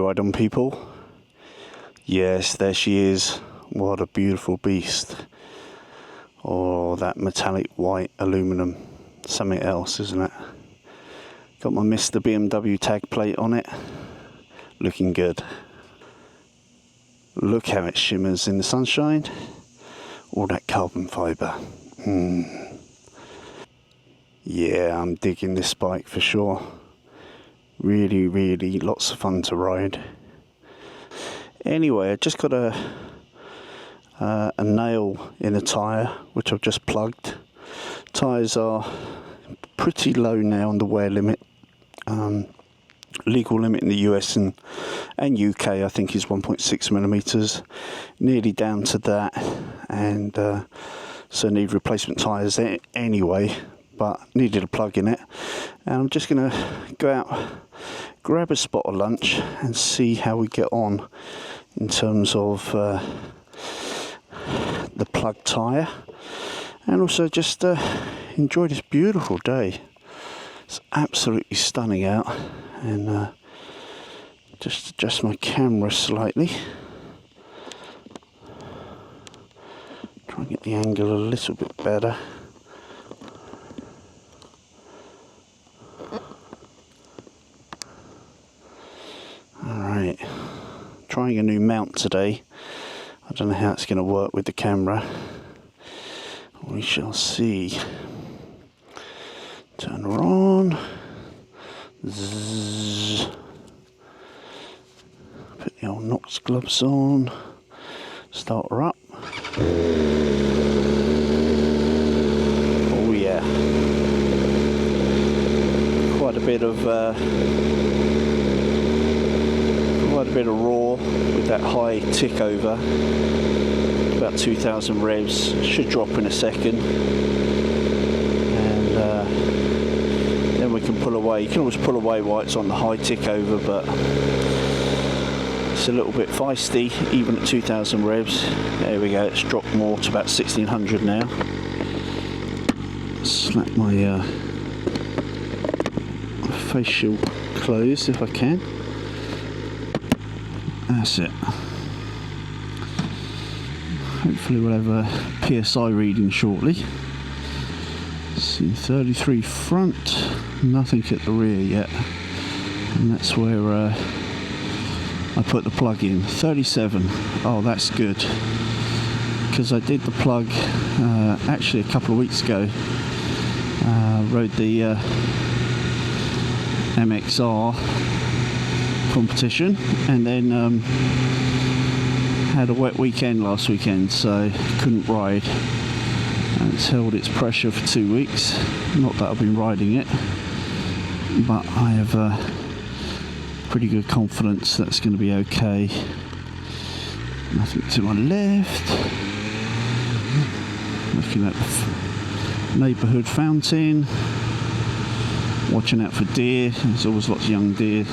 ride on, people. Yes, there she is. What a beautiful beast. Oh, that metallic white aluminum. Something else, isn't it? Got my Mr. BMW tag plate on it. Looking good. Look how it shimmers in the sunshine. All that carbon fibre. Yeah, I'm digging this bike for sure. Really, really lots of fun to ride. Anyway, I just got a nail in the tyre, which I've just plugged. Tyres are pretty low now on the wear limit. Legal limit in the US and UK, I think, is 1.6 millimeters. Nearly down to that, and so need replacement tyres anyway. But needed a plug in it, and I'm just going to go out, grab a spot of lunch, and see how we get on in terms of the plug tyre, and also just enjoy this beautiful day. It's absolutely stunning out, and just adjust my camera slightly, try and get the angle a little bit better. Alright, trying a new mount today. I don't know how it's going to work with the camera. We shall see. Turn her on. Zzz. Put the old Knox gloves on. Start her up. Oh yeah. Quite a bit of roar with that high tick over. About 2,000 revs. Should drop in a second, and then we can pull away. You can always pull away while it's on the high tick over, but it's a little bit feisty even at 2,000 revs. There we go, it's dropped more to about 1,600 now. Slap my face shield closed if I can. That's it. Hopefully we'll have a PSI reading shortly. See, 33 front, nothing at the rear yet, and that's where I put the plug in. 37. Oh, that's good, because I did the plug actually a couple of weeks ago. Rode the MkII competition, and then had a wet weekend last weekend, so couldn't ride, and it's held its pressure for 2 weeks. Not that I've been riding it, but I have pretty good confidence that's going to be okay. Nothing to my left. Looking at the neighbourhood fountain, watching out for deer. There's always lots of young deer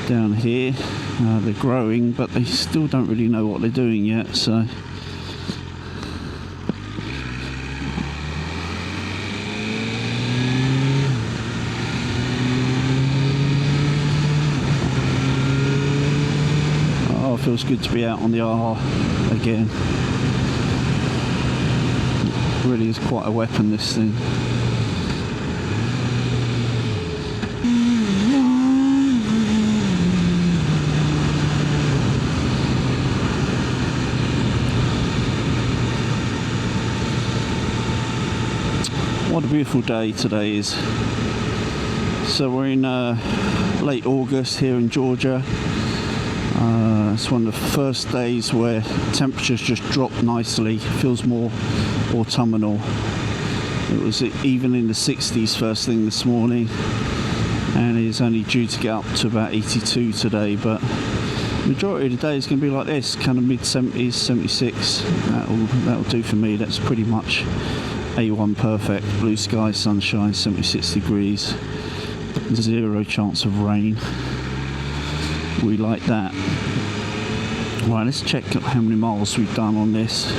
down here. They're growing, but they still don't really know what they're doing yet, so oh, it feels good to be out on the R again. It really is quite a weapon, this thing. What a beautiful day today is. So we're in late August here in Georgia. It's one of the first days where temperatures just drop nicely. Feels more autumnal. It was even in the 60s first thing this morning, and it's only due to get up to about 82 today, but majority of the day is going to be like this, kind of mid 70s, 76. That'll do for me. That's pretty much A1 perfect. Blue sky, sunshine, 76 degrees, 0 chance of rain. We like that. Right, let's check how many miles we've done on this.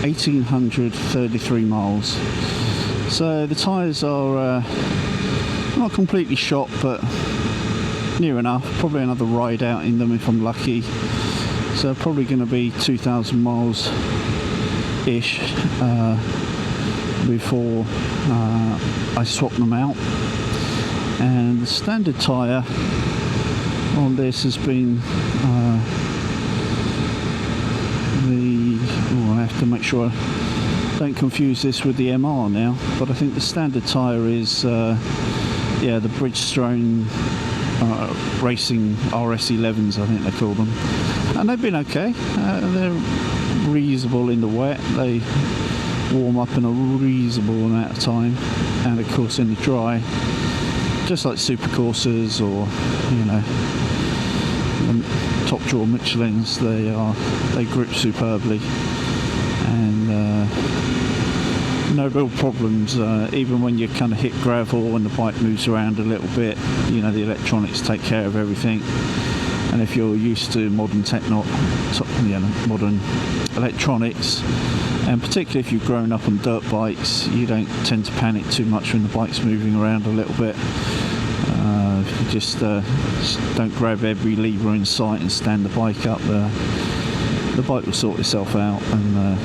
1,833 miles. So the tyres are Not completely shot, but near enough. Probably another ride out in them if I'm lucky. So probably going to be 2,000 miles ish before I swap them out. And the standard tyre on this has been I have to make sure I don't confuse this with the MR now, but I think the standard tyre is the Bridgestone racing RS11s, I think they call them, and they've been okay. They're reasonable in the wet, they warm up in a reasonable amount of time, and of course in the dry, just like Super Corsas or top draw Michelins, they grip superbly, and no real problems. Even when you kind of hit gravel and the bike moves around a little bit, the electronics take care of everything. And if you're used to modern modern electronics, and particularly if you've grown up on dirt bikes, you don't tend to panic too much when the bike's moving around a little bit. You just don't grab every lever in sight and stand the bike up. The bike will sort itself out, and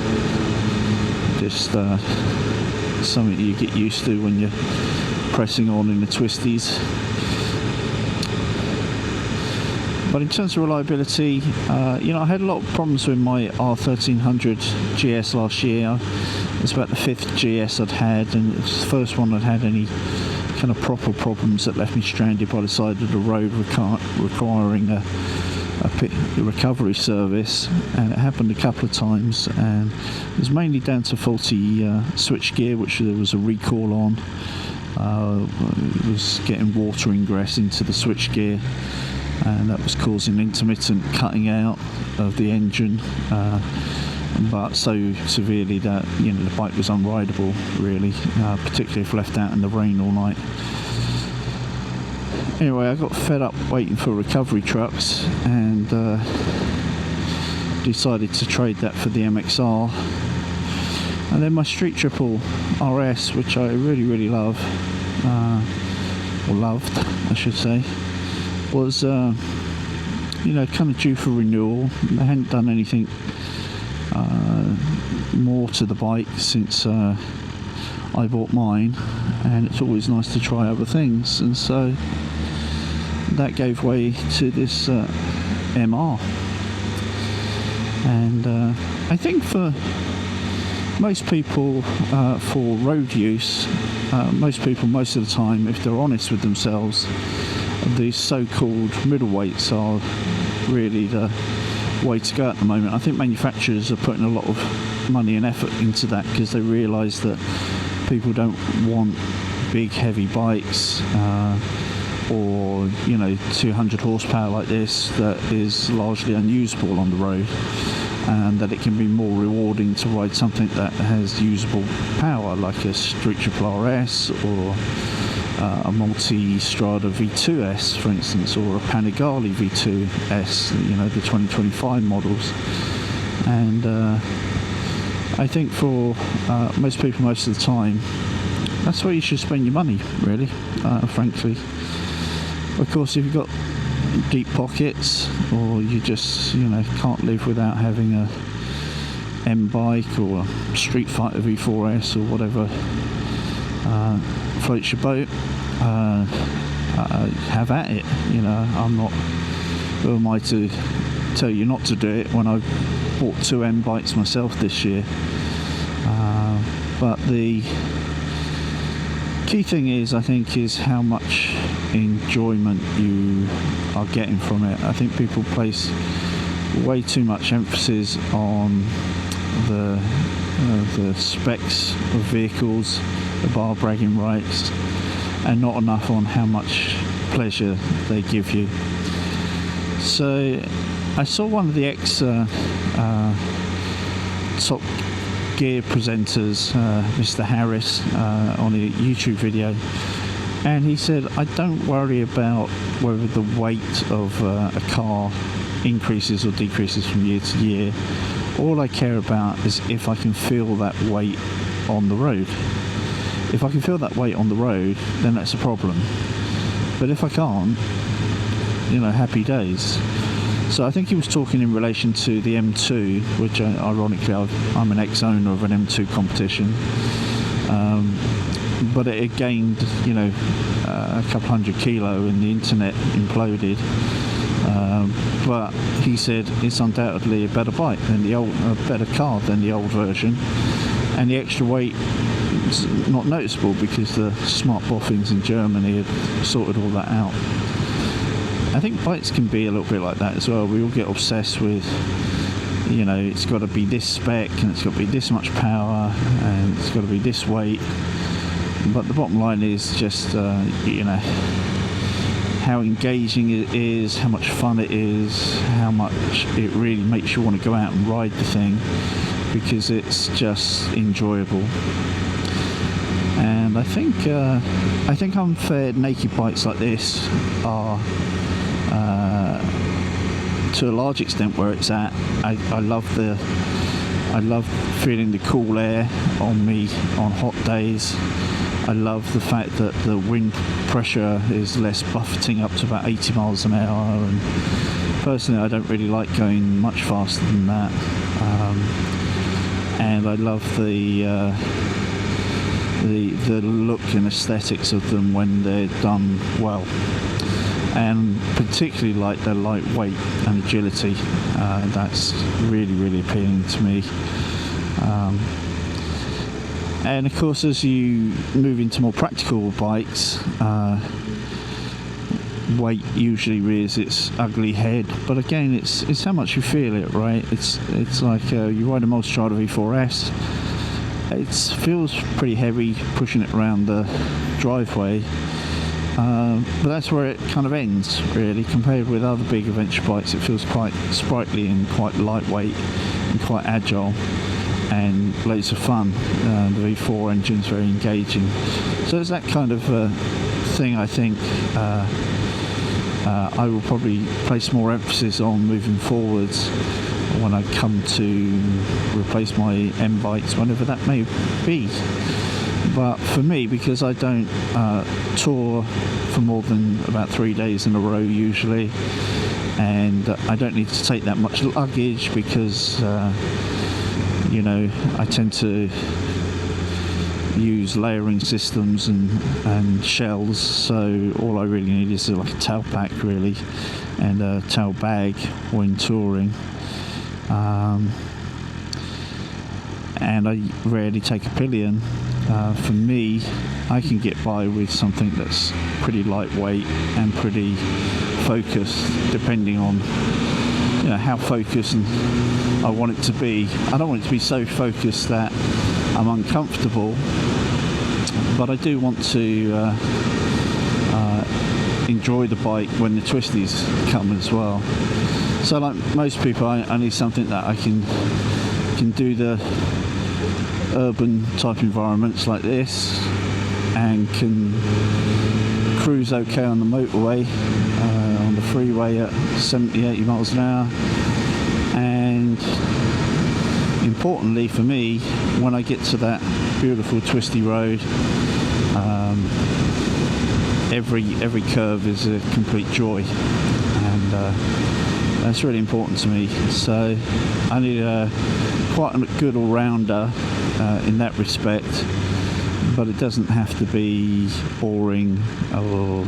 just something you get used to when you're pressing on in the twisties. But in terms of reliability, I had a lot of problems with my R1300 GS last year. It's about the 5th GS I'd had, and it was the first one I'd had any kind of proper problems that left me stranded by the side of the road, requiring a recovery service. And it happened a couple of times, and it was mainly down to faulty switch gear, which there was a recall on. It was getting water ingress into the switch gear, and that was causing intermittent cutting out of the engine, but so severely that the bike was unrideable, really, particularly if left out in the rain all night. Anyway, I got fed up waiting for recovery trucks, and decided to trade that for the MkII. And then my Street Triple RS, which I really love, or loved I should say, was kind of due for renewal. They hadn't done anything more to the bike since I bought mine, and it's always nice to try other things, and so that gave way to this MR. And I think for most people, for road use, most people most of the time, if they're honest with themselves, these so-called middleweights are really the way to go at the moment. I think manufacturers are putting a lot of money and effort into that because they realise that people don't want big heavy bikes, or 200 horsepower like this that is largely unusable on the road, and that it can be more rewarding to ride something that has usable power, like a Street Triple RS or a multi-strada V2S, for instance, or a Panigale V2S, the 2025 models. And I think for most people most of the time, that's where you should spend your money, really, frankly. Of course, if you've got deep pockets, or you just can't live without having a M bike or a Street Fighter V4S or whatever floats your boat, have at it. I'm not, who am I to tell you not to do it when I bought 2 M bikes myself this year. But the key thing is, I think, is how much enjoyment you are getting from it. I think people place way too much emphasis on the specs of vehicles, the bar bragging rights, and not enough on how much pleasure they give you. So I saw one of the Top Gear presenters, Mr. Harris, on a YouTube video, and he said, I don't worry about whether the weight of a car increases or decreases from year to year. All I care about is if I can feel that weight on the road. If I can feel that weight on the road, then that's a problem. But if I can't, happy days. So I think he was talking in relation to the M2, which ironically I'm an ex-owner of an M2 competition. But it had gained, a couple hundred kilo and the internet imploded. But he said it's undoubtedly a better bike than a better car than the old version, and the extra weight is not noticeable because the smart boffins in Germany had sorted all that out. I think bikes can be a little bit like that as well. We all get obsessed with, it's got to be this spec and it's got to be this much power and it's got to be this weight. But the bottom line is just, how engaging it is, how much fun it is, how much it really makes you want to go out and ride the thing, because it's just enjoyable. And I think unfair naked bikes like this are, to a large extent, where it's at. I love feeling the cool air on me on hot days. I love the fact that the wind pressure is less, buffeting up to about 80 miles an hour, and personally I don't really like going much faster than that. And I love the look and aesthetics of them when they're done well, and particularly like their lightweight and agility. That's really, really appealing to me. And of course, as you move into more practical bikes, weight usually rears its ugly head. But again, it's how much you feel it, right? It's like you ride a Multistrada V4S. It feels pretty heavy pushing it around the driveway, but that's where it kind of ends, really. Compared with other big adventure bikes, it feels quite sprightly and quite lightweight and quite agile, and loads of fun. The V4 engine's very engaging, so it's that kind of thing I think I will probably place more emphasis on moving forwards when I come to replace my M bikes, whenever that may be. But for me, because I don't tour for more than about 3 days in a row usually, and I don't need to take that much luggage because I tend to use layering systems and shells, so all I really need is like a tail pack really, and a tail bag when touring. And I rarely take a pillion. For me, I can get by with something that's pretty lightweight and pretty focused, depending on how focused I want it to be. I don't want it to be so focused that I'm uncomfortable, but I do want to enjoy the bike when the twisties come as well. So like most people, I need something that I can do the urban type environments like this, and can cruise okay on the motorway, on the freeway at 70-80 miles an hour. And importantly for me, when I get to that beautiful twisty road, every curve is a complete joy, and that's really important to me. So I need quite a good all-rounder in that respect, but it doesn't have to be boring or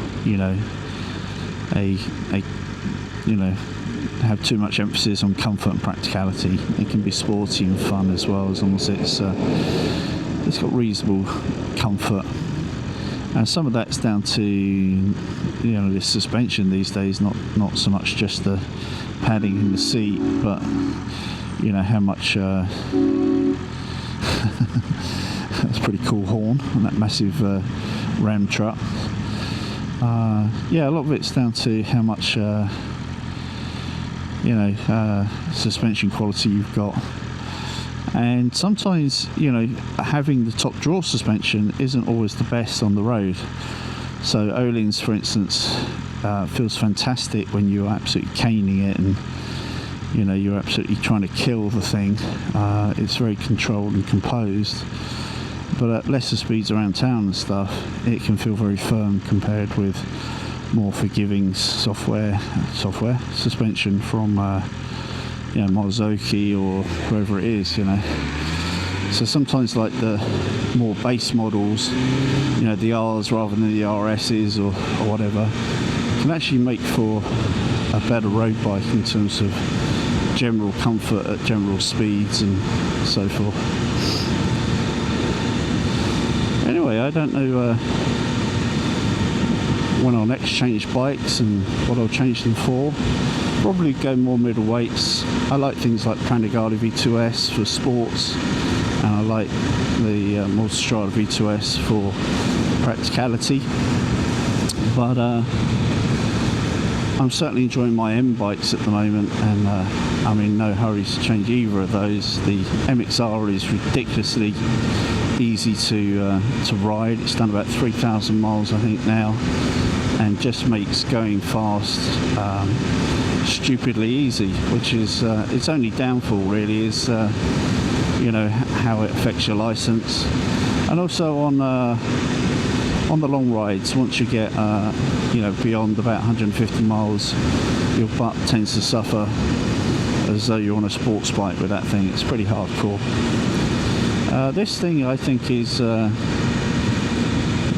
have too much emphasis on comfort and practicality. It can be sporty and fun as well, as long as it's got reasonable comfort. And some of that's down to the suspension these days, not so much just the padding in the seat, but how much that's a pretty cool horn on that massive Ram truck. A lot of it's down to how much suspension quality you've got. And sometimes having the top draw suspension isn't always the best on the road. So Öhlins, for instance, feels fantastic when you're absolutely caning it and you're absolutely trying to kill the thing. It's very controlled and composed. but at lesser speeds around town and stuff, it can feel very firm compared with more forgiving suspension from Marzocchi or whoever it is, So sometimes like the more base models, the R's rather than the RS's or whatever, can actually make for a better road bike in terms of general comfort at general speeds and so forth. Anyway, I don't know when I'll next change bikes and what I'll change them for. Probably go more middleweights. I like things like Panigale V2S for sports, and I like the Multistrada V2S for practicality. But I'm certainly enjoying my M bikes at the moment, and I'm in no hurry to change either of those. The MkII is ridiculously easy to ride. It's done about 3,000 miles I think now, and just makes going fast stupidly easy, which is its only downfall really is how it affects your license, and also on the long rides. Once you get beyond about 150 miles, your butt tends to suffer as though you're on a sports bike with that thing. It's pretty hardcore. This thing I think is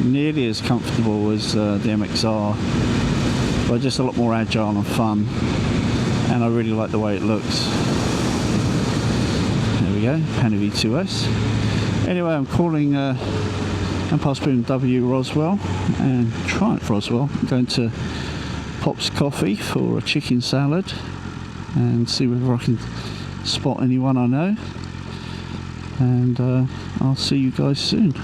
nearly as comfortable as the MkII, but just a lot more agile and fun, and I really like the way it looks. There we go, Penny V2S. Anyway, I'm calling I'm past BMW Roswell and Triumph Roswell. I'm going to Pop's Coffee for a chicken salad and see whether I can spot anyone I know, and I'll see you guys soon.